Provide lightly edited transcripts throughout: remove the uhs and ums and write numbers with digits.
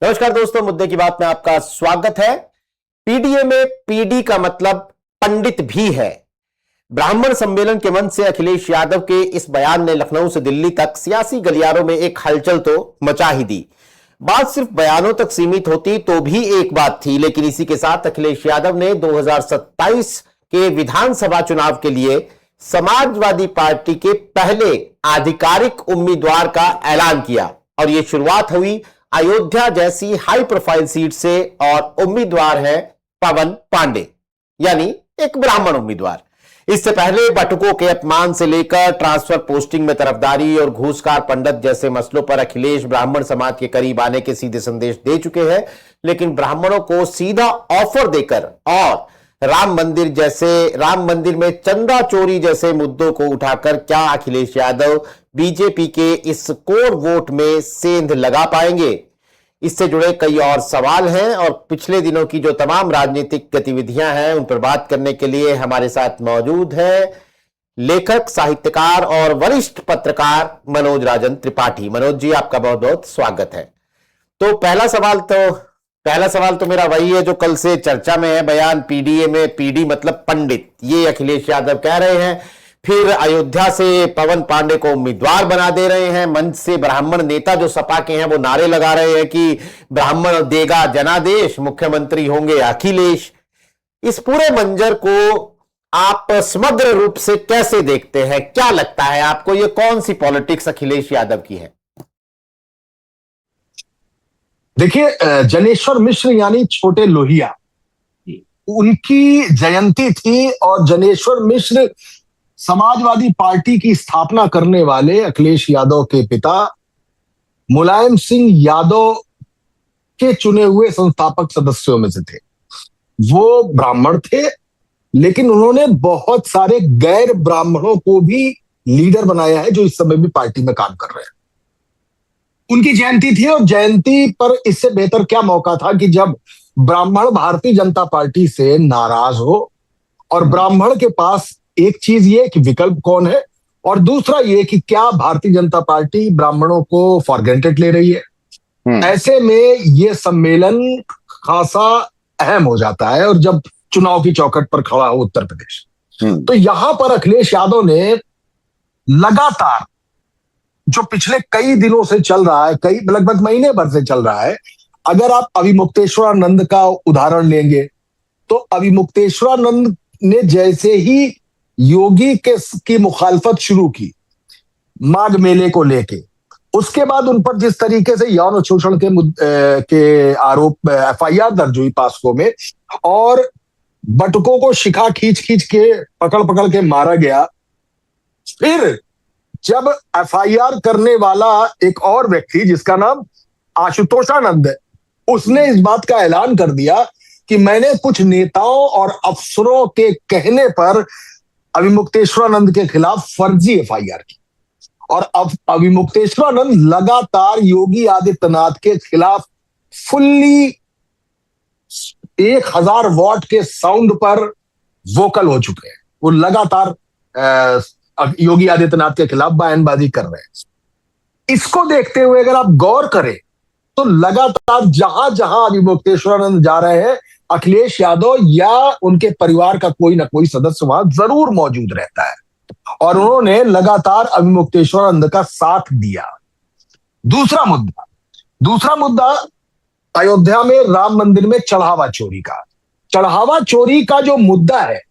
नमस्कार दोस्तों, मुद्दे की बात में आपका स्वागत है। पीडीए में पीडी का मतलब पंडित भी है। ब्राह्मण सम्मेलन के मंच से अखिलेश यादव के इस बयान ने लखनऊ से दिल्ली तक सियासी गलियारों में एक हलचल तो मचा ही दी। बात सिर्फ बयानों तक सीमित होती तो भी एक बात थी, लेकिन इसी के साथ अखिलेश यादव ने 2027 के विधानसभा चुनाव के लिए समाजवादी पार्टी के पहले आधिकारिक उम्मीदवार का ऐलान किया और यह शुरुआत हुई अयोध्या जैसी हाई प्रोफाइल सीट से और उम्मीदवार है पवन पांडे, यानी एक ब्राह्मण उम्मीदवार। इससे पहले बटुकों के अपमान से लेकर ट्रांसफर पोस्टिंग में तरफदारी और घूसकार पंडित जैसे मसलों पर अखिलेश ब्राह्मण समाज के करीब आने के सीधे संदेश दे चुके हैं, लेकिन ब्राह्मणों को सीधा ऑफर देकर और राम मंदिर में चंदा चोरी जैसे मुद्दों को उठाकर क्या अखिलेश यादव बीजेपी के इस कोर वोट में सेंध लगा पाएंगे? इससे जुड़े कई और सवाल हैं और पिछले दिनों की जो तमाम राजनीतिक गतिविधियां हैं उन पर बात करने के लिए हमारे साथ मौजूद है लेखक, साहित्यकार और वरिष्ठ पत्रकार मनोज राजन त्रिपाठी। मनोज जी, आपका बहुत बहुत स्वागत है। तो पहला सवाल तो मेरा वही है जो कल से चर्चा में है। बयान पीडीए में पीडी मतलब पंडित, ये अखिलेश यादव कह रहे हैं। फिर अयोध्या से पवन पांडे को उम्मीदवार बना दे रहे हैं। मंच से ब्राह्मण नेता जो सपा के हैं वो नारे लगा रहे हैं कि ब्राह्मण देगा जनादेश, मुख्यमंत्री होंगे अखिलेश। इस पूरे मंजर को आप समग्र रूप से कैसे देखते हैं? क्या लगता है आपको, ये कौन सी पॉलिटिक्स अखिलेश यादव की है? देखिए, जनेश्वर मिश्र यानी छोटे लोहिया, उनकी जयंती थी और जनेश्वर मिश्र समाजवादी पार्टी की स्थापना करने वाले अखिलेश यादव के पिता मुलायम सिंह यादव के चुने हुए संस्थापक सदस्यों में से थे। वो ब्राह्मण थे, लेकिन उन्होंने बहुत सारे गैर ब्राह्मणों को भी लीडर बनाया है जो इस समय भी पार्टी में काम कर रहे हैं। उनकी जयंती थी और जयंती पर इससे बेहतर क्या मौका था कि जब ब्राह्मण भारतीय जनता पार्टी से नाराज हो, और ब्राह्मण के पास एक चीज ये कि विकल्प कौन है और दूसरा ये कि क्या भारतीय जनता पार्टी ब्राह्मणों को फॉर ग्रांटेड ले रही है। ऐसे में ये सम्मेलन खासा अहम हो जाता है और जब चुनाव की चौखट पर खड़ा हो उत्तर प्रदेश, तो यहां पर अखिलेश यादव ने लगातार जो पिछले कई दिनों से चल रहा है, कई लगभग महीने भर से चल रहा है। अगर आप अभिमुक्तेश्वरानंद का उदाहरण लेंगे तो अभिमुक्तेश्वरानंद ने जैसे ही योगी की मुखालफत शुरू की माघ मेले को लेके, उसके बाद उन पर जिस तरीके से यौन शोषण के आरोप एफआईआर दर्ज हुई पास्को में और बटुकों को शिखा खींच खींच के पकड़ के मारा गया, फिर जब एफआईआर करने वाला एक और व्यक्ति जिसका नाम आशुतोषानंद है, उसने इस बात का ऐलान कर दिया कि मैंने कुछ नेताओं और अफसरों के कहने पर अभिमुक्तेश्वरानंद के खिलाफ फर्जी एफआईआर की, और अब अभिमुक्तेश्वरानंद लगातार योगी आदित्यनाथ के खिलाफ फुल्ली 1000 वॉट के साउंड पर वोकल हो चुके हैं। वो लगातार योगी आदित्यनाथ के खिलाफ बयानबाजी कर रहे हैं। इसको देखते हुए अगर आप गौर करें तो लगातार जहां जहां अभिमुक्तेश्वरानंद जा रहे हैं, अखिलेश यादव या उनके परिवार का कोई ना कोई सदस्य वहां जरूर मौजूद रहता है और उन्होंने लगातार अभिमुक्तेश्वरानंद का साथ दिया। दूसरा मुद्दा अयोध्या में राम मंदिर में चढ़ावा चोरी का जो मुद्दा है,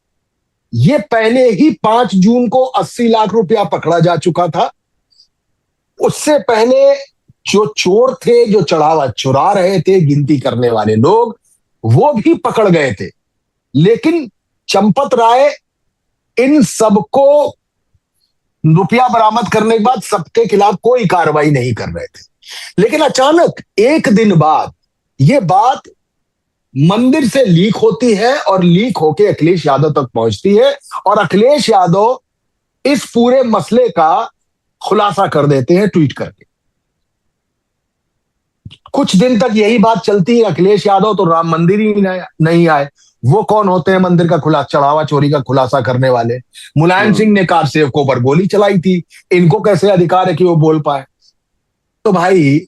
ये पहले ही 5 जून को 80 लाख रुपया पकड़ा जा चुका था। उससे पहले जो चोर थे, जो चढ़ावा चुरा रहे थे, गिनती करने वाले लोग, वो भी पकड़ गए थे, लेकिन चंपत राय इन सबको रुपया बरामद करने के बाद सबके खिलाफ कोई कार्रवाई नहीं कर रहे थे। लेकिन अचानक एक दिन बाद ये बात मंदिर से लीक होती है और लीक होके अखिलेश यादव तक पहुंचती है और अखिलेश यादव इस पूरे मसले का खुलासा कर देते हैं ट्वीट करके। कुछ दिन तक यही बात चलती है, अखिलेश यादव तो राम मंदिर ही नहीं आए, वो कौन होते हैं मंदिर का चढ़ावा चोरी का खुलासा करने वाले? मुलायम सिंह ने कार सेवकों पर गोली चलाई थी, इनको कैसे अधिकार है कि वो बोल पाए? तो भाई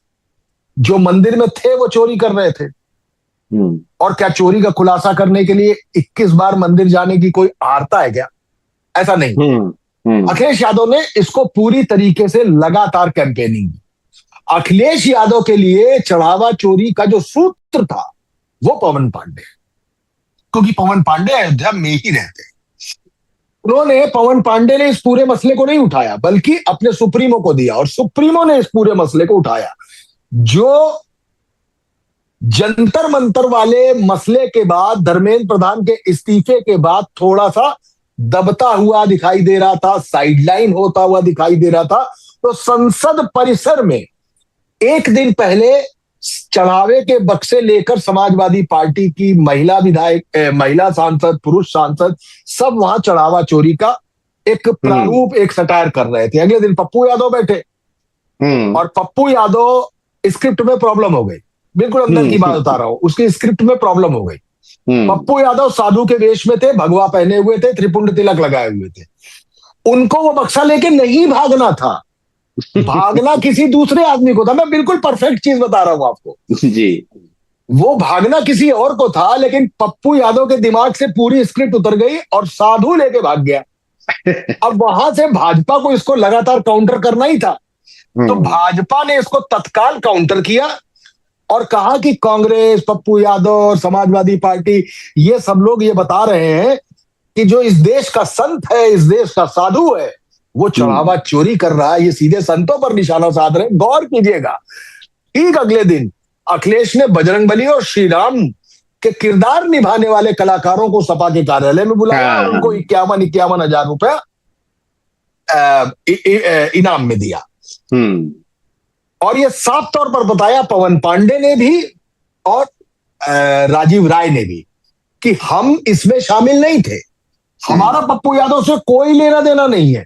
जो मंदिर में थे वो चोरी कर रहे थे। और क्या चोरी का खुलासा करने के लिए 21 बार मंदिर जाने की कोई आरता है क्या? ऐसा नहीं। अखिलेश यादव ने इसको पूरी तरीके से लगातार कैंपेनिंग की। अखिलेश यादव के लिए चढ़ावा चोरी का जो सूत्र था वो पवन पांडे, क्योंकि पवन पांडे अयोध्या में ही रहते हैं। उन्होंने, पवन पांडे ने इस पूरे मसले को नहीं उठाया बल्कि अपने सुप्रीमो को दिया, और सुप्रीमो ने इस पूरे मसले को उठाया। जो जंतर मंतर वाले मसले के बाद, धर्मेंद्र प्रधान के इस्तीफे के बाद थोड़ा सा दबता हुआ दिखाई दे रहा था, साइडलाइन होता हुआ दिखाई दे रहा था, तो संसद परिसर में एक दिन पहले चढ़ावे के बक्से लेकर समाजवादी पार्टी की महिला विधायक, महिला सांसद, पुरुष सांसद सब वहां चढ़ावा चोरी का एक प्रारूप, एक सटायर कर रहे थे। अगले दिन पप्पू यादव बैठे और पप्पू यादव स्क्रिप्ट में प्रॉब्लम हो गई। बिल्कुल अंदर की बात बता रहा हूं, उसकी स्क्रिप्ट में प्रॉब्लम हो गई। पप्पू यादव साधु के वेश में थे, भगवा पहने हुए थे, त्रिपुंड तिलक लगाए हुए थे। उनको वो बक्सा लेके नहीं भागना था, भागना किसी दूसरे आदमी को था। मैं बिल्कुल परफेक्ट चीज बता रहा हूं आपको जी। वो भागना किसी और को था, लेकिन पप्पू यादव के दिमाग से पूरी स्क्रिप्ट उतर गई और साधु लेके भाग गया। अब वहां से भाजपा को इसको लगातार काउंटर करना ही था, तो भाजपा ने इसको तत्काल काउंटर किया और कहा कि कांग्रेस, पप्पू यादव और समाजवादी पार्टी, ये सब लोग ये बता रहे हैं कि जो इस देश का संत है, इस देश का साधु है, वो चढ़ावा चोरी कर रहा है। ये सीधे संतों पर निशाना साध रहे हैं। गौर कीजिएगा, ठीक अगले दिन अखिलेश ने बजरंगबली और श्री राम के किरदार निभाने वाले कलाकारों को सपा के कार्यालय में बुलाया और उनको 51 हजार रुपया इनाम में दिया। और ये साफ तौर पर बताया पवन पांडे ने भी और राजीव राय ने भी कि हम इसमें शामिल नहीं थे, हमारा पप्पू यादव से कोई लेना देना नहीं है।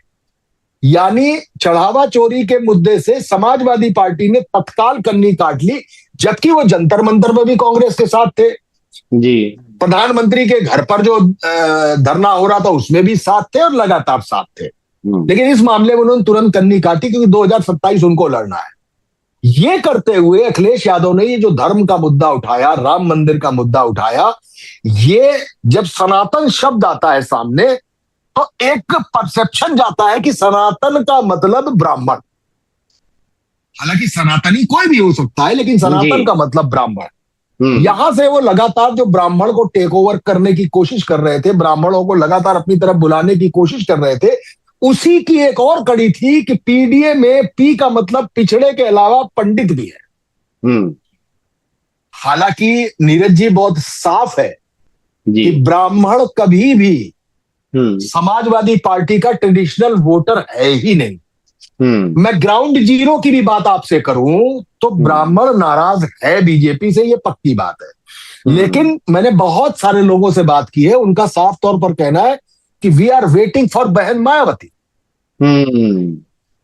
यानी चढ़ावा चोरी के मुद्दे से समाजवादी पार्टी ने तत्काल कन्नी काट ली, जबकि वो जंतर मंतर में भी कांग्रेस के साथ थे जी। प्रधानमंत्री के घर पर जो धरना हो रहा था उसमें भी साथ थे और लगातार साथ थे। लेकिन इस मामले में उन्होंने तुरंत कन्नी काटी, क्योंकि 2027 उनको लड़ना है। ये करते हुए अखिलेश यादव ने ये जो धर्म का मुद्दा उठाया, राम मंदिर का मुद्दा उठाया, ये जब सनातन शब्द आता है सामने तो एक परसेप्शन जाता है कि सनातन का मतलब ब्राह्मण। हालांकि सनातनी कोई भी हो सकता है, लेकिन सनातन का मतलब ब्राह्मण। यहां से वो लगातार जो ब्राह्मण को टेक ओवर करने की कोशिश कर रहे थे, ब्राह्मणों को लगातार अपनी तरफ बुलाने की कोशिश कर रहे थे, उसी की एक और कड़ी थी कि पीडीए में पी का मतलब पिछड़े के अलावा पंडित भी है। हालांकि नीरज जी बहुत साफ है कि ब्राह्मण कभी भी समाजवादी पार्टी का ट्रेडिशनल वोटर है ही नहीं। मैं ग्राउंड जीरो की भी बात आपसे करूं तो ब्राह्मण नाराज है बीजेपी से, ये पक्की बात है। लेकिन मैंने बहुत सारे लोगों से बात की है, उनका साफ तौर पर कहना है कि वी आर वेटिंग फॉर बहन मायावती।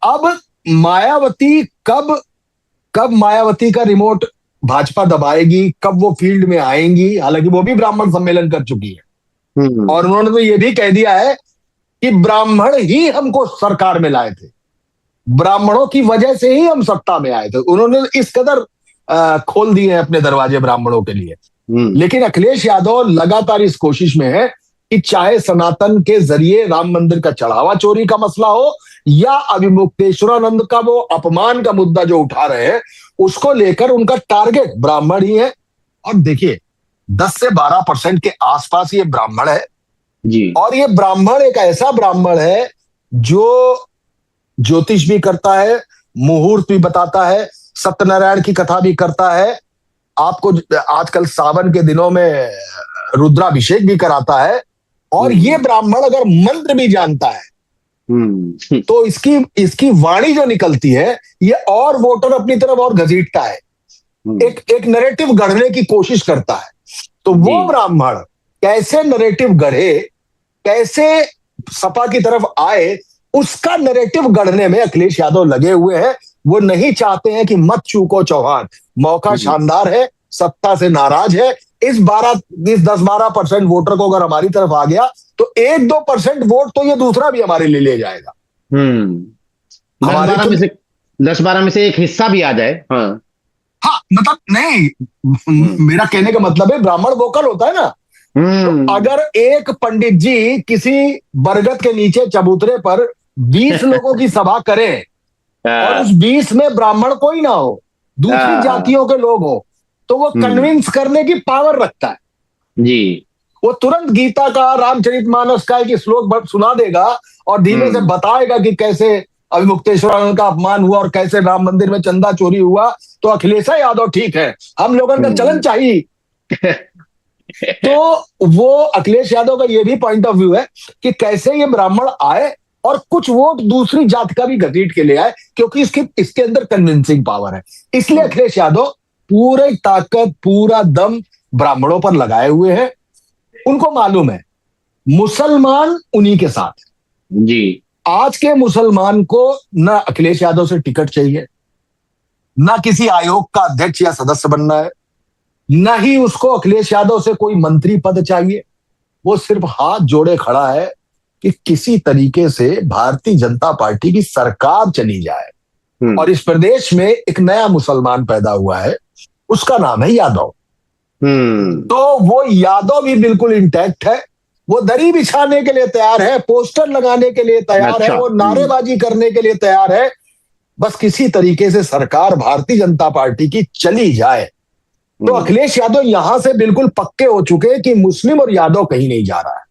अब मायावती कब मायावती का रिमोट भाजपा दबाएगी, कब वो फील्ड में आएंगी। हालांकि वो भी ब्राह्मण सम्मेलन कर चुकी है और उन्होंने तो ये भी कह दिया है कि ब्राह्मण ही हमको सरकार में लाए थे, ब्राह्मणों की वजह से ही हम सत्ता में आए थे। उन्होंने इस कदर खोल दिए हैं अपने दरवाजे ब्राह्मणों के लिए। लेकिन अखिलेश यादव लगातार इस कोशिश में है कि चाहे सनातन के जरिए राम मंदिर का चढ़ावा चोरी का मसला हो या अभिमुक्तेश्वरानंद का वो अपमान का मुद्दा जो उठा रहे हैं, उसको लेकर उनका टारगेट ब्राह्मण ही है। और देखिए 10 से 12% के आसपास ये ब्राह्मण है जी। और ये ब्राह्मण एक ऐसा ब्राह्मण है जो ज्योतिष भी करता है, मुहूर्त भी बताता है, सत्यनारायण की कथा भी करता है, आपको आजकल सावन के दिनों में रुद्राभिषेक भी कराता है। और ये ब्राह्मण अगर मंत्र भी जानता है तो इसकी वाणी जो निकलती है ये और वोटर अपनी तरफ और घसीटता है, एक नैरेटिव गढ़ने की कोशिश करता है। तो वो ब्राह्मण कैसे नैरेटिव गढ़े, कैसे सपा की तरफ आए, उसका नैरेटिव गढ़ने में अखिलेश यादव लगे हुए हैं। वो नहीं चाहते हैं कि मत चूको चौहान, मौका शानदार है, सत्ता से नाराज है। इस 10-12% वोटर को अगर हमारी तरफ आ गया तो 1-2% वोट तो ये दूसरा भी हमारे लिए ले जाएगा। 10-12 में से एक हिस्सा भी आ जाए। हाँ मतलब नहीं, मेरा कहने का मतलब है ब्राह्मण वोकल होता है ना। तो अगर एक पंडित जी किसी बरगद के नीचे चबूतरे पर 20 लोगों की सभा करें और उस 20 में ब्राह्मण कोई ना हो, दूसरी जातियों के लोग हो, तो वो कन्विंस करने की पावर रखता है जी। वो तुरंत गीता का, रामचरितमानस का एक श्लोक सुना देगा और धीमे से बताएगा कि कैसे अभिमुक्तेश्वर आनंद का अपमान हुआ और कैसे राम मंदिर में चंदा चोरी हुआ। तो अखिलेश यादव ठीक है, हम लोगों का चलन चाहिए। तो वो अखिलेश यादव का ये भी पॉइंट ऑफ व्यू है कि कैसे ये ब्राह्मण आए और कुछ वोट दूसरी जात का भी घसीट के ले आए, क्योंकि इसके अंदर कन्विंसिंग पावर है। इसलिए अखिलेश यादव पूरे ताकत, पूरा दम ब्राह्मणों पर लगाए हुए हैं। उनको मालूम है मुसलमान उन्हीं के साथ जी। आज के मुसलमान को ना अखिलेश यादव से टिकट चाहिए, ना किसी आयोग का अध्यक्ष या सदस्य बनना है, ना ही उसको अखिलेश यादव से कोई मंत्री पद चाहिए। वो सिर्फ हाथ जोड़े खड़ा है कि किसी तरीके से भारतीय जनता पार्टी की सरकार चली जाए। और इस प्रदेश में एक नया मुसलमान पैदा हुआ है, उसका नाम है यादव। तो वो यादव भी बिल्कुल इंटैक्ट है। वो दरी बिछाने के लिए तैयार है, पोस्टर लगाने के लिए तैयार है, वो नारेबाजी करने के लिए तैयार है। बस किसी तरीके से सरकार भारतीय जनता पार्टी की चली जाए। तो अखिलेश यादव यहां से बिल्कुल पक्के हो चुके हैं कि मुस्लिम और यादव कहीं नहीं जा रहा है।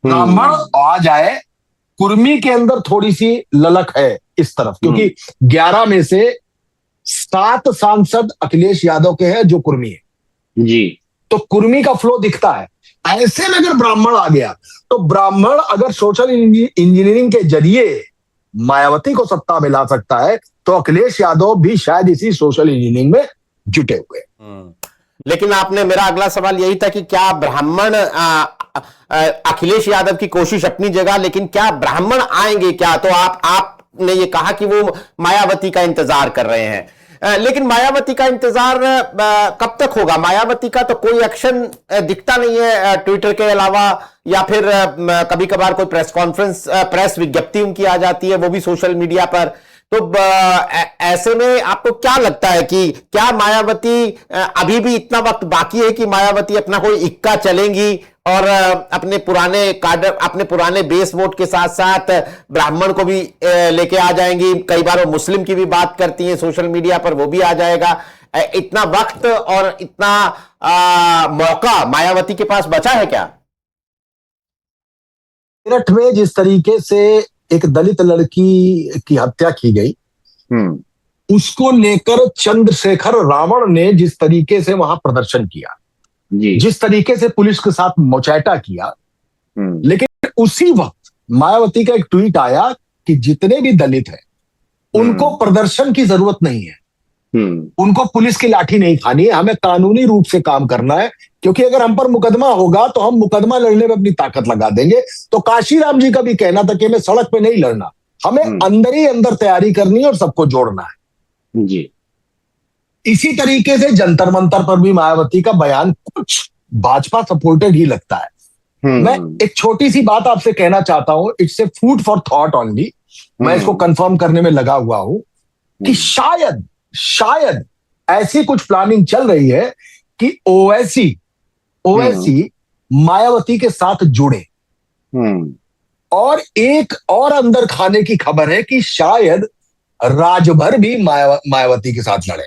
ब्राह्मण आ जाए, कुर्मी के अंदर थोड़ी सी ललक है इस तरफ, क्योंकि 11 में से 7 सांसद अखिलेश यादव के हैं जो कुर्मी है जी। तो कुर्मी का फ्लो दिखता है। ऐसे में अगर ब्राह्मण आ गया तो ब्राह्मण अगर सोशल इंजीनियरिंग के जरिए मायावती को सत्ता में ला सकता है, तो अखिलेश यादव भी शायद इसी सोशल इंजीनियरिंग में जुटे हुए। लेकिन आपने, मेरा अगला सवाल यही था कि क्या ब्राह्मण, अखिलेश यादव की कोशिश अपनी जगह, लेकिन क्या ब्राह्मण आएंगे क्या? तो आपने ये कहा कि वो मायावती का इंतजार कर रहे हैं, लेकिन मायावती का इंतजार कब तक होगा? मायावती का तो कोई एक्शन दिखता नहीं है ट्विटर के अलावा, या फिर कभी कभार कोई प्रेस कॉन्फ्रेंस, प्रेस विज्ञप्ति उनकी आ जाती है, वो भी सोशल मीडिया पर। तो ऐसे में आपको क्या लगता है कि क्या मायावती, अभी भी इतना वक्त बाकी है कि मायावती अपना कोई इक्का चलेंगी और अपने पुराने कार्डर, अपने पुराने बेस वोट के साथ साथ ब्राह्मण को भी लेके आ जाएंगी? कई बार वो मुस्लिम की भी बात करती हैं सोशल मीडिया पर, वो भी आ जाएगा। इतना वक्त और इतना मौका मायावती के पास बचा है क्या? मेरठ में जिस तरीके से एक दलित लड़की की हत्या की गई, उसको लेकर चंद्रशेखर रावण ने जिस तरीके से वहां प्रदर्शन किया जी। जिस तरीके से पुलिस के साथ मुचैटा किया, लेकिन उसी वक्त मायावती का एक ट्वीट आया कि जितने भी दलित हैं उनको प्रदर्शन की जरूरत नहीं है, उनको पुलिस की लाठी नहीं खानी है, हमें कानूनी रूप से काम करना है, क्योंकि अगर हम पर मुकदमा होगा तो हम मुकदमा लड़ने में अपनी ताकत लगा देंगे। तो काशीराम जी का भी कहना था कि हमें सड़क पे नहीं लड़ना, हमें अंदर ही अंदर तैयारी करनी है और सबको जोड़ना है जी। इसी तरीके से जंतर मंतर पर भी मायावती का बयान कुछ भाजपा सपोर्टेड ही लगता है। मैं एक छोटी सी बात आपसे कहना चाहता हूं, it's a food for thought only, मैं इसको कंफर्म करने में लगा हुआ हूं कि शायद ऐसी कुछ प्लानिंग चल रही है कि ओवैसी मायावती के साथ जुड़े। और एक और अंदर खाने की खबर है कि शायद राजभर भी मायावती के साथ लड़े।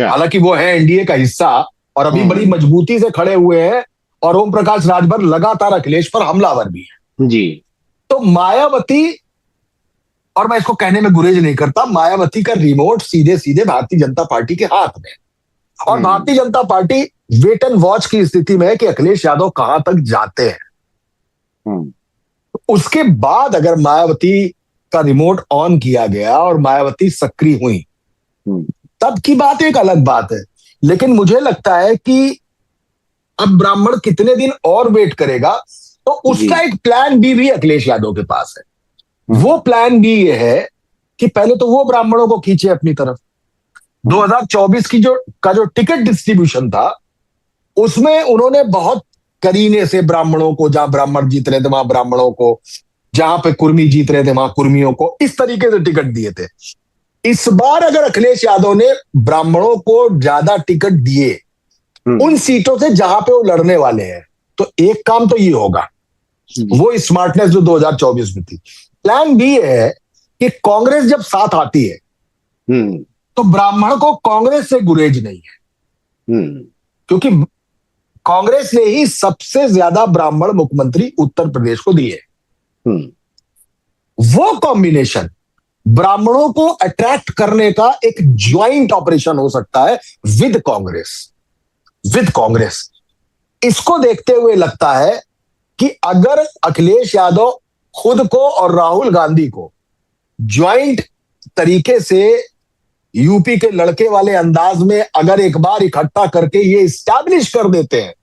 हालांकि वो है एनडीए का हिस्सा और अभी बड़ी मजबूती से खड़े हुए हैं, और ओम प्रकाश राजभर लगातार अखिलेश पर हमलावर भी है जी। तो मायावती, और मैं इसको कहने में गुरेज नहीं करता, मायावती का रिमोट सीधे सीधे भारतीय जनता पार्टी के हाथ में, और Bharatiya Janata party wait and watch की स्थिति में है कि अखिलेश यादव कहां तक जाते हैं। उसके बाद अगर मायावती का रिमोट ऑन किया गया और मायावती सक्रिय हुई, तब की बात एक अलग बात है। लेकिन मुझे लगता है कि अब ब्राह्मण कितने दिन और वेट करेगा, तो उसका एक प्लान बी भी अखिलेश यादव के पास है। वो प्लान बी ये है कि पहले तो वो ब्राह्मणों को खींचे अपनी तरफ। 2024 की जो टिकट डिस्ट्रीब्यूशन था, उसमें उन्होंने बहुत करीने से ब्राह्मणों को, जहां ब्राह्मण जीत रहे थे वहां ब्राह्मणों को, जहां पे कुर्मी जीत रहे थे वहां कुर्मियों को, इस तरीके से टिकट दिए थे। इस बार अगर अखिलेश यादव ने ब्राह्मणों को ज्यादा टिकट दिए उन सीटों से जहां पे वो लड़ने वाले हैं, तो एक काम तो ये होगा, वो स्मार्टनेस जो 2024 में थी। प्लान बी है कि कांग्रेस जब साथ आती है तो ब्राह्मण को कांग्रेस से गुरेज नहीं है, क्योंकि कांग्रेस ने ही सबसे ज्यादा ब्राह्मण मुख्यमंत्री उत्तर प्रदेश को दिए। वो कॉम्बिनेशन ब्राह्मणों को अट्रैक्ट करने का एक ज्वाइंट ऑपरेशन हो सकता है विद कांग्रेस। इसको देखते हुए लगता है कि अगर अखिलेश यादव खुद को और राहुल गांधी को ज्वाइंट तरीके से यूपी के लड़के वाले अंदाज में अगर एक बार इकट्ठा करके ये इस्टेब्लिश कर देते हैं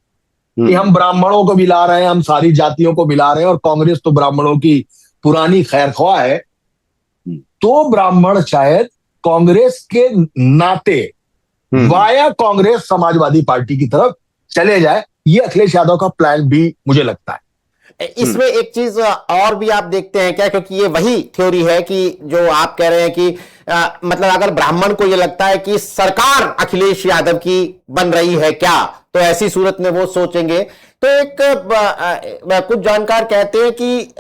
कि हम ब्राह्मणों को मिला रहे हैं, हम सारी जातियों को मिला रहे हैं और कांग्रेस तो ब्राह्मणों की पुरानी खैरख्वाह है, तो ब्राह्मण शायद कांग्रेस के नाते वाया कांग्रेस समाजवादी पार्टी की तरफ चले जाए। ये अखिलेश यादव का प्लान भी मुझे लगता है। इसमें एक चीज और भी आप देखते हैं क्या, क्योंकि ये वही थ्योरी है कि जो आप कह रहे हैं कि मतलब अगर ब्राह्मण को ये लगता है कि सरकार अखिलेश यादव की बन रही है क्या, तो ऐसी सूरत में वो सोचेंगे। तो एक कुछ जानकार कहते हैं कि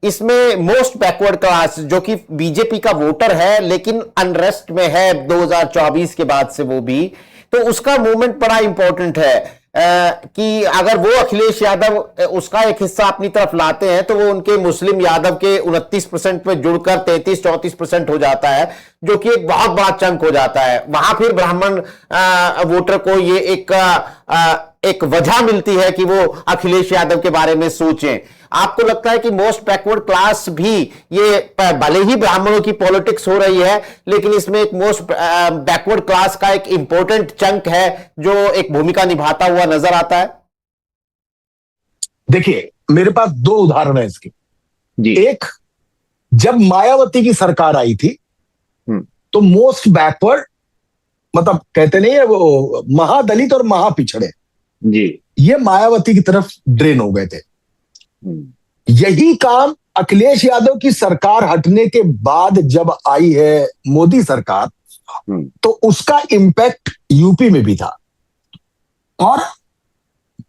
इसमें मोस्ट बैकवर्ड क्लास जो कि बीजेपी का वोटर है लेकिन अनरेस्ट में है 2024 के बाद से, वो भी तो उसका मूवमेंट बड़ा इंपॉर्टेंट है कि अगर वो अखिलेश यादव उसका एक हिस्सा अपनी तरफ लाते हैं तो वो उनके मुस्लिम यादव के 29% में जुड़कर 33-34% हो जाता है, जो कि एक बहुत बड़ा चंक हो जाता है। वहां फिर ब्राह्मण वोटर को ये एक वजह मिलती है कि वो अखिलेश यादव के बारे में सोचें। आपको लगता है कि मोस्ट बैकवर्ड क्लास भी, ये भले ही ब्राह्मणों की पॉलिटिक्स हो रही है लेकिन इसमें एक मोस्ट बैकवर्ड क्लास का एक इंपॉर्टेंट चंक है जो एक भूमिका निभाता हुआ नजर आता है? देखिए, मेरे पास दो उदाहरण है इसके जी। एक, जब मायावती की सरकार आई थी तो मोस्ट बैकवर्ड, मतलब कहते नहीं है वो, महादलित और महापिछड़े जी, ये मायावती की तरफ ड्रेन हो गए थे। यही काम अखिलेश यादव की सरकार हटने के बाद जब आई है मोदी सरकार, तो उसका इंपैक्ट यूपी में भी था और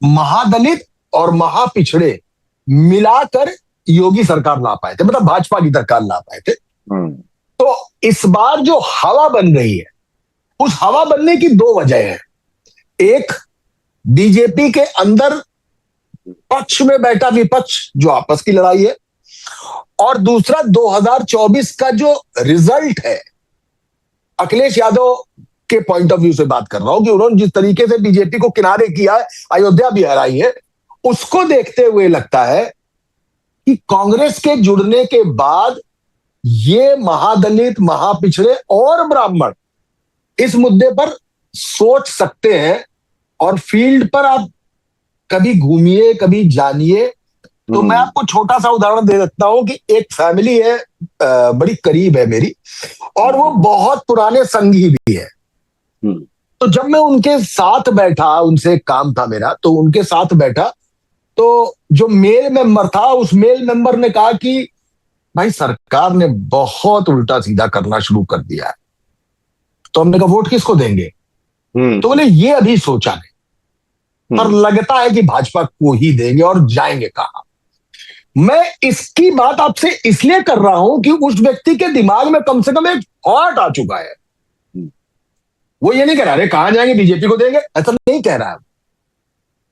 महादलित और महापिछड़े मिलाकर योगी सरकार ला पाए थे, मतलब भाजपा की सरकार ला पाए थे। तो इस बार जो हवा बन रही है, उस हवा बनने की दो वजह है। एक, बीजेपी के अंदर पक्ष में बैठा विपक्ष जो आपस की लड़ाई है, और दूसरा 2024 का जो रिजल्ट है, अखिलेश यादव के पॉइंट ऑफ व्यू से बात कर रहा हूं कि उन्होंने जिस तरीके से बीजेपी को किनारे किया है, अयोध्या भी हराई है, उसको देखते हुए लगता है कि कांग्रेस के जुड़ने के बाद ये महादलित, महापिछड़े और ब्राह्मण इस मुद्दे पर सोच सकते हैं। और फील्ड पर आप कभी घूमिए, कभी जानिए, तो मैं आपको छोटा सा उदाहरण दे देता हूं कि एक फैमिली है, बड़ी करीब है मेरी, और वो बहुत पुराने संगी भी है। तो जब मैं उनके साथ बैठा, उनसे काम था मेरा, तो उनके साथ बैठा, तो जो मेल मेंबर था, उस मेल मेंबर ने कहा कि भाई सरकार ने बहुत उल्टा सीधा करना शुरू कर दिया है। तो हमने कहा वोट किसको देंगे? तो बोले ये अभी सोचा नहीं, पर लगता है कि भाजपा को ही देंगे, और जाएंगे कहां। मैं इसकी बात आपसे इसलिए कर रहा हूं कि उस व्यक्ति के दिमाग में कम से कम एक थॉट आ चुका है। वो ये नहीं कह रहा अरे कहां जाएंगे, बीजेपी को देंगे, ऐसा नहीं कह रहा है।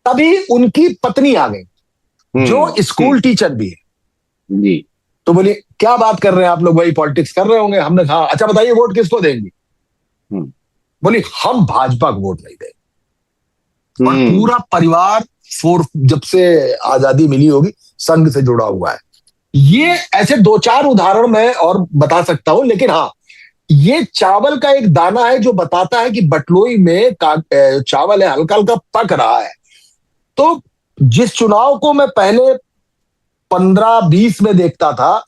तभी उनकी पत्नी आ गई जो स्कूल टीचर भी है जी। तो बोले क्या बात कर रहे हैं आप लोग, वही पॉलिटिक्स कर रहे होंगे। हमने कहा अच्छा बताइए वोट किसको देंगे? बोली हम भाजपा को वोट नहीं देंगे। और पूरा परिवार जब से आजादी मिली होगी संघ से जुड़ा हुआ है। ये ऐसे दो चार उदाहरण मैं और बता सकता हूं, लेकिन हाँ, ये चावल का एक दाना है जो बताता है कि बटलोई में चावल है, हल्का हल्का पक रहा है। तो जिस चुनाव को मैं पहले 15-20 में देखता था,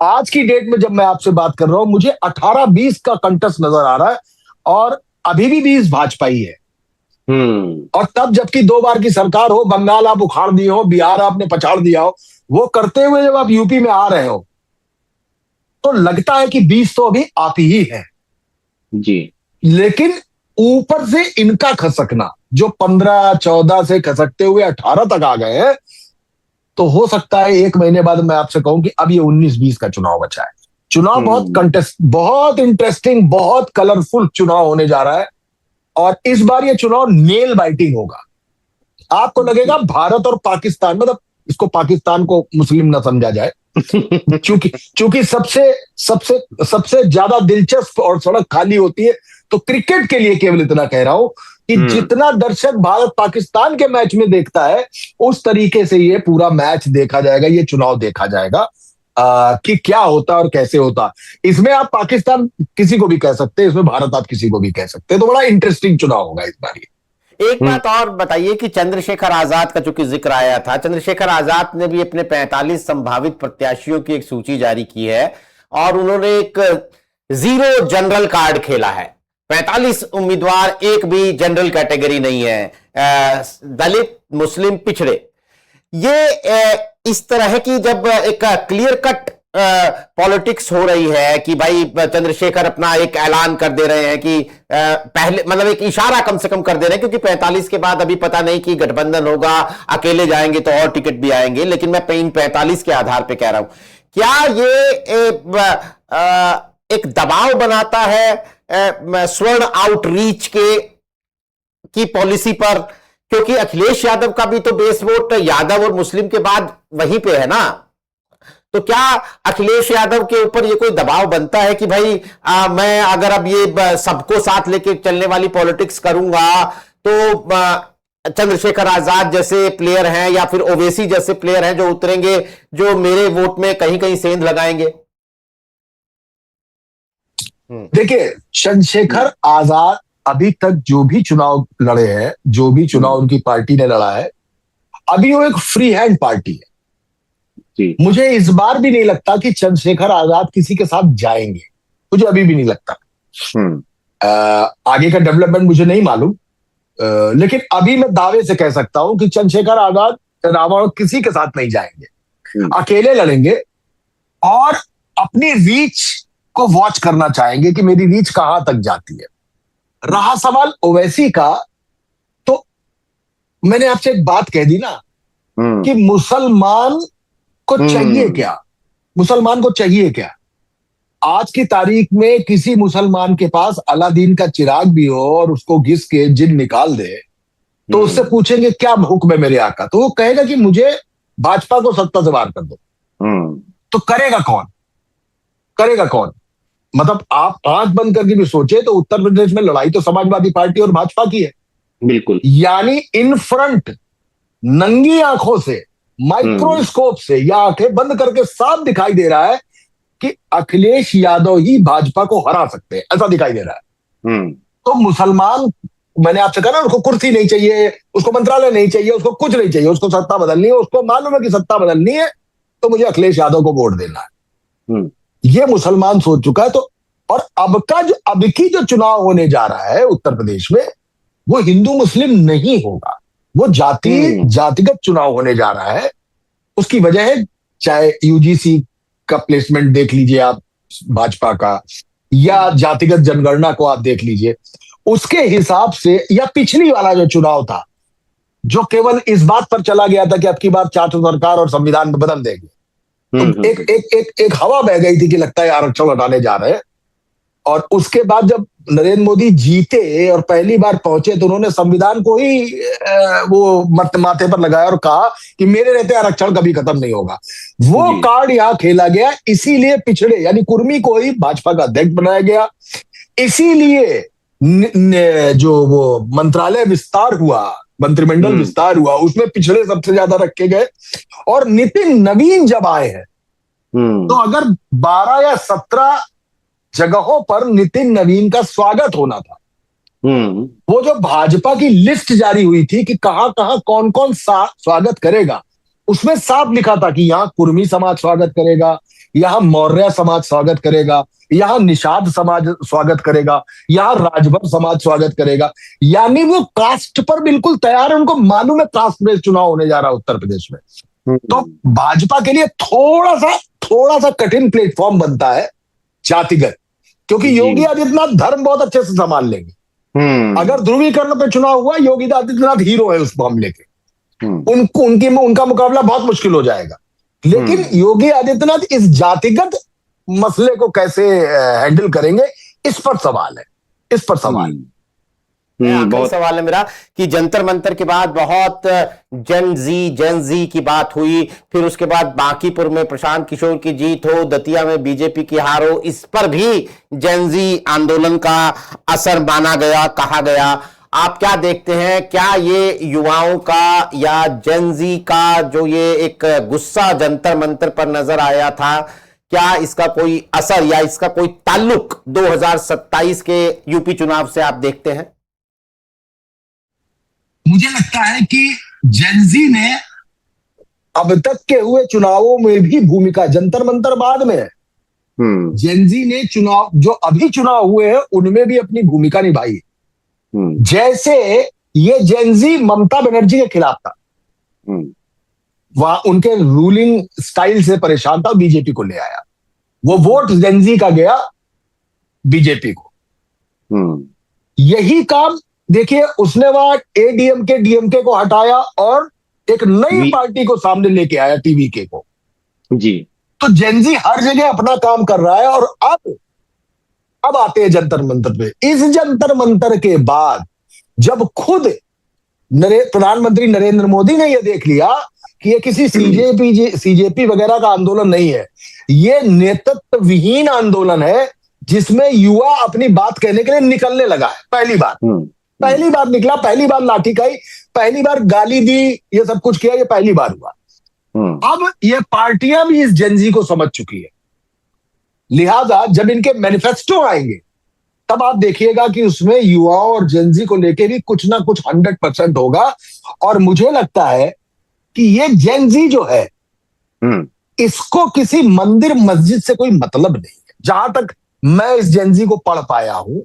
आज की डेट में जब मैं आपसे बात कर रहा हूं, मुझे 18-20 का कंटेस्ट नजर आ रहा है, और अभी भी 20 भाजपा ही है। और तब जबकि 2 बार की सरकार हो, बंगाल आप उखाड़ दिए हो, बिहार आपने पछाड़ दिया हो, वो करते हुए जब आप यूपी में आ रहे हो, तो लगता है कि 20 तो अभी आप ही है। जी, लेकिन ऊपर से इनका खसकना, जो 15-14 से खसकते हुए 18 तक आ गए हैं, तो हो सकता है एक महीने बाद मैं आपसे कहूं कि अब ये 19-20 का चुनाव बचा है। चुनाव बहुत इंटरेस्टिंग, बहुत कलरफुल चुनाव होने जा रहा है। और इस बार ये चुनाव नेल बाइटिंग होगा। आपको लगेगा भारत और पाकिस्तान, मतलब इसको पाकिस्तान को मुस्लिम ना समझा जाए, चूंकि सबसे सबसे सबसे ज्यादा दिलचस्प और सड़क खाली होती है, तो क्रिकेट के लिए केवल इतना कह रहा हूं कि जितना दर्शक भारत पाकिस्तान के मैच में देखता है, उस तरीके से ये पूरा मैच देखा जाएगा, ये चुनाव देखा जाएगा कि क्या होता और कैसे होता। इसमें आप पाकिस्तान किसी को भी कह सकते हैं, इसमें भारत आप किसी को भी कह सकते हैं, तो बड़ा इंटरेस्टिंग चुनाव होगा इस बार ये। एक बात और बताइए कि चंद्रशेखर आजाद का चूंकि जिक्र आया था, चंद्रशेखर आजाद ने भी अपने 45 संभावित प्रत्याशियों की एक सूची जारी की है और उन्होंने एक जीरो जनरल कार्ड खेला है। 45 उम्मीदवार, एक भी जनरल कैटेगरी नहीं है, दलित, मुस्लिम, पिछड़े। ये इस तरह की जब एक क्लियर कट पॉलिटिक्स हो रही है कि भाई चंद्रशेखर अपना एक ऐलान कर दे रहे हैं कि पहले, मतलब एक इशारा कम से कम कर दे रहे हैं, क्योंकि 45 के बाद अभी पता नहीं कि गठबंधन होगा, अकेले जाएंगे तो और टिकट भी आएंगे, लेकिन मैं इन 45 के आधार पे कह रहा हूं, क्या ये एक दबाव बनाता है स्वर्ण आउटरीच की पॉलिसी पर? क्योंकि अखिलेश यादव का भी तो बेस वोट यादव और मुस्लिम के बाद वहीं पे है ना, तो क्या अखिलेश यादव के ऊपर ये कोई दबाव बनता है कि भाई मैं अगर अब ये सबको साथ लेके चलने वाली पॉलिटिक्स करूंगा तो चंद्रशेखर आजाद जैसे प्लेयर हैं या फिर ओवैसी जैसे प्लेयर हैं जो उतरेंगे, जो मेरे वोट में कहीं कहीं सेंध लगाएंगे? देखिए, चंद्रशेखर आजाद अभी तक जो भी चुनाव लड़े हैं, जो भी चुनाव उनकी पार्टी ने लड़ा है, अभी वो एक फ्री हैंड पार्टी है। मुझे इस बार भी नहीं लगता कि चंद्रशेखर आजाद किसी के साथ जाएंगे, मुझे अभी भी नहीं लगता। आगे का डेवलपमेंट मुझे नहीं मालूम, लेकिन अभी मैं दावे से कह सकता हूं कि चंद्रशेखर आजाद चुनाव किसी के साथ नहीं जाएंगे, अकेले लड़ेंगे और अपनी रीच को वॉच करना चाहेंगे कि मेरी रीच कहां तक जाती है। रहा सवाल ओवैसी का, तो मैंने आपसे एक बात कह दी ना कि मुसलमान को चाहिए क्या, मुसलमान को चाहिए क्या। आज की तारीख में किसी मुसलमान के पास अलादीन का चिराग भी हो और उसको घिस के जिन निकाल दे, तो उससे पूछेंगे क्या हुक्म है मेरे आका, तो वो कहेगा कि मुझे भाजपा को सत्ता से बाहर कर दो। तो करेगा कौन, करेगा कौन? मतलब आप आंख बंद करके भी सोचे तो उत्तर प्रदेश में लड़ाई तो समाजवादी पार्टी और भाजपा की है, बिल्कुल। यानी इन फ्रंट नंगी आंखों से, माइक्रोस्कोप से या आंखें बंद करके साफ दिखाई दे रहा है कि अखिलेश यादव ही भाजपा को हरा सकते हैं, ऐसा दिखाई दे रहा है। तो मुसलमान, मैंने आपसे कहा ना, उसको कुर्सी नहीं चाहिए, उसको मंत्रालय नहीं चाहिए, उसको कुछ नहीं चाहिए, उसको सत्ता बदलनी है, उसको मालूम है कि सत्ता बदलनी है तो मुझे अखिलेश यादव को वोट देना है। ये मुसलमान सोच चुका है। तो और अब की जो चुनाव होने जा रहा है उत्तर प्रदेश में, वो हिंदू मुस्लिम नहीं होगा, वो जातिगत चुनाव होने जा रहा है। उसकी वजह है, चाहे यूजीसी का प्लेसमेंट देख लीजिए आप भाजपा का, या जातिगत जनगणना को आप देख लीजिए, उसके हिसाब से, या पिछली वाला जो चुनाव था जो केवल इस बात पर चला गया था कि अब की बार चार सरकार और संविधान बदल देंगे, तो एक हवा बह गई थी कि लगता है आरक्षण हटाने जा रहे हैं। और उसके बाद जब नरेंद्र मोदी जीते और पहली बार पहुंचे तो उन्होंने संविधान को ही वो माथे पर लगाया और कहा कि मेरे रहते आरक्षण कभी खत्म नहीं होगा। वो कार्ड यहां खेला गया, इसीलिए पिछड़े यानी कुर्मी को ही भाजपा का अध्यक्ष बनाया गया। इसीलिए जो वो मंत्रालय विस्तार हुआ, मंत्रिमंडल विस्तार हुआ, उसमें पिछड़े सबसे ज्यादा रखे गए। और नितिन नवीन जब आए हैं, तो अगर 12 या 17 जगहों पर नितिन नवीन का स्वागत होना था, वो जो भाजपा की लिस्ट जारी हुई थी कि कहां कहां कौन कौन स्वागत करेगा, उसमें साफ लिखा था कि यहां कुर्मी समाज स्वागत करेगा, यहां मौर्य समाज स्वागत करेगा, यहां निषाद समाज स्वागत करेगा, यहां राजभर समाज स्वागत करेगा। यानी वो कास्ट पर बिल्कुल तैयार है, उनको मालूम है कास्ट बेस्ड चुनाव होने जा रहा है उत्तर प्रदेश में। तो भाजपा के लिए थोड़ा सा कठिन प्लेटफॉर्म बनता है जातिगत, क्योंकि जी। योगी आदित्यनाथ धर्म बहुत अच्छे से संभाल लेंगे। अगर ध्रुवीकरण पे चुनाव हुआ, योगी आदित्यनाथ हीरो है उस मामले के, उनका मुकाबला बहुत मुश्किल हो जाएगा। लेकिन योगी आदित्यनाथ इस जातिगत मसले को कैसे हैंडल करेंगे, इस पर सवाल है, इस पर सवाल। आखिरी सवाल है मेरा कि जंतर मंतर के बाद बहुत जेन जी की बात हुई, फिर उसके बाद बांकीपुर में प्रशांत किशोर की जीत हो, दतिया में बीजेपी की हार हो, इस पर भी जेन जी आंदोलन का असर माना गया, कहा गया। आप क्या देखते हैं, क्या ये युवाओं का या जेन जी का जो ये एक गुस्सा जंतर मंतर पर नजर आया था, क्या इसका कोई असर या इसका कोई ताल्लुक 2027 के यूपी चुनाव से आप देखते हैं? मुझे लगता है कि जेनजी ने अब तक के हुए चुनावों में भी भूमिका, जंतर मंतर बाद में है, जेनजी ने चुनाव जो अभी चुनाव हुए हैं उनमें भी अपनी भूमिका निभाई है। जैसे ये जेनजी ममता बनर्जी के खिलाफ था, वहां उनके रूलिंग स्टाइल से परेशान था, बीजेपी को ले आया, वो वोट जेनजी का गया बीजेपी को। यही काम देखिए, उसने वहां एडीएमके डीएमके को हटाया और एक नई पार्टी को सामने लेके आया, टीवीके को। जी। तो जेनजी हर जगह अपना काम कर रहा है। और अब आते हैं जंतर मंतर पे। इस जंतर मंतर के बाद जब खुद प्रधानमंत्री नरेंद्र मोदी ने यह देख लिया कि ये किसी सीजेपी वगैरह का आंदोलन नहीं है, ये नेतृत्व विहीन आंदोलन है, जिसमें युवा अपनी बात कहने के लिए निकलने लगा है। पहली बार निकला, पहली बार लाठी खाई, पहली बार गाली दी, ये सब कुछ किया, ये पहली बार हुआ। अब ये पार्टियां भी इस जेनजी को समझ चुकी है, लिहाजा जब इनके मैनिफेस्टो आएंगे तब आप देखिएगा कि उसमें युवाओं और जेनजी को लेके भी कुछ ना कुछ 100% होगा। और मुझे लगता है कि ये जेनजी जो है, इसको किसी मंदिर मस्जिद से कोई मतलब नहीं है। जहां तक मैं इस जेनजी को पढ़ पाया हूं,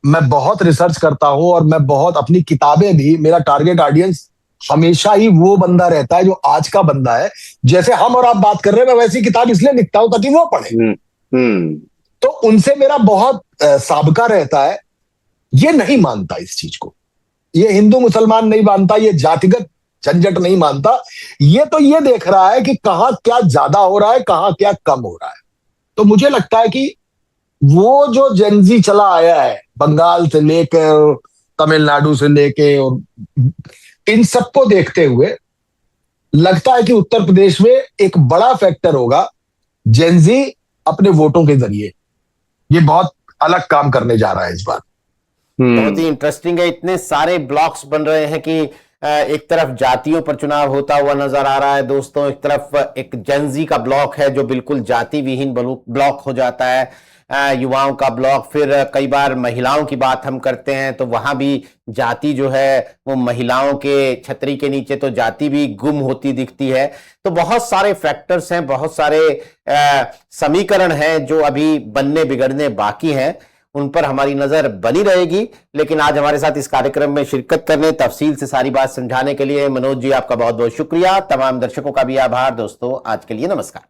मैं बहुत रिसर्च करता हूं और मैं बहुत अपनी किताबें भी, मेरा टारगेट ऑडियंस हमेशा ही वो बंदा रहता है जो आज का बंदा है। जैसे हम और आप बात कर रहे हैं, मैं वैसी किताब इसलिए लिखता हूं ताकि वो पढ़े। तो उनसे मेरा बहुत साबका रहता है। ये नहीं मानता इस चीज को, ये हिंदू मुसलमान नहीं मानता, ये जातिगत झंझट नहीं मानता। ये तो ये देख रहा है कि कहां क्या ज्यादा हो रहा है, कहां क्या कम हो रहा है। तो मुझे लगता है कि वो जो जेनजी चला आया है, बंगाल से लेकर तमिलनाडु से लेके, और इन सबको देखते हुए लगता है कि उत्तर प्रदेश में एक बड़ा फैक्टर होगा जेनजी अपने वोटों के जरिए। ये बहुत अलग काम करने जा रहा है इस बार। बहुत ही इंटरेस्टिंग है। इतने सारे ब्लॉक्स बन रहे हैं कि एक तरफ जातियों पर चुनाव होता हुआ नजर आ रहा है दोस्तों, एक तरफ एक जेनजी का ब्लॉक है जो बिल्कुल जाति विहीन ब्लॉक हो जाता है, युवाओं का ब्लॉक। फिर कई बार महिलाओं की बात हम करते हैं तो वहां भी जाति जो है वो महिलाओं के छतरी के नीचे तो जाति भी गुम होती दिखती है। तो बहुत सारे फैक्टर्स हैं, बहुत सारे समीकरण हैं जो अभी बनने बिगड़ने बाकी हैं, उन पर हमारी नजर बनी रहेगी। लेकिन आज हमारे साथ इस कार्यक्रम में शिरकत करने, तफसील से सारी बात समझाने के लिए मनोज जी आपका बहुत बहुत शुक्रिया। तमाम दर्शकों का भी आभार। दोस्तों आज के लिए नमस्कार।